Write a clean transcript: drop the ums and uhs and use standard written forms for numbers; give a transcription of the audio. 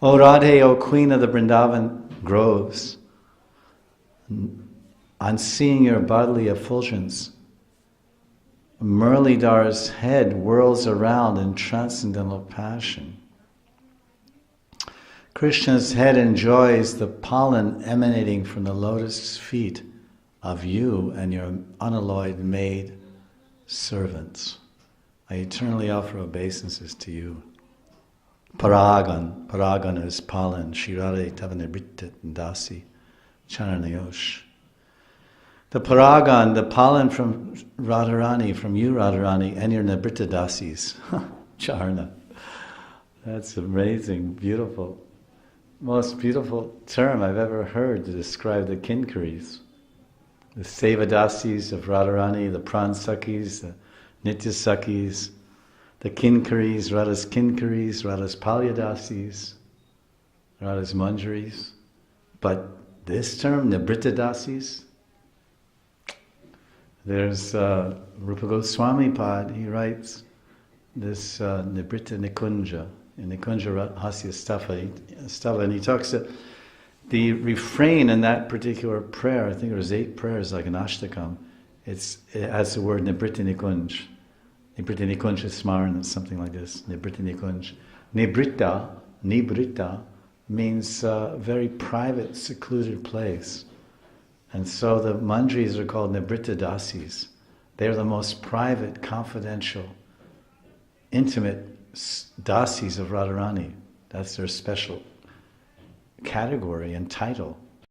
O Radhe, O Queen of the Vrindavan groves, on seeing your bodily effulgence, Muralidhar's head whirls around in transcendental passion. Krishna's head enjoys the pollen emanating from the lotus feet of you and your unalloyed maid servants. I eternally offer obeisances to you. Paragan is pollen, Shirare Tavanibrittit Dasi, Charanayosh. The paragan, the pollen from Radharani, from you Radharani, and your Nabrita Dasis. Charna. That's amazing, beautiful. Most beautiful term I've ever heard to describe the Kinkaris. The Sevadasis of Radharani, the Pransakis, the Nityasakis, the Kinkaris, Radha's Palyadasis, Radha's Manjaris. But this term, Nabrita Dasis, there's Rupa Goswami Pad, he writes this Nibrita Nikunja, in Nikunja Hasya Stava, and he talks the refrain in that particular prayer, I think there was 8 prayers like an Ashtakam, it has the word Nibrita Nikunj. Nibrita Nikunj Smaran, something like this, Nibrita Nikunj. Nibrita means very private, secluded place. And so the Manjaris are called Nibrita Dasis. They're the most private, confidential, intimate Dasis of Radharani. That's their special category and title.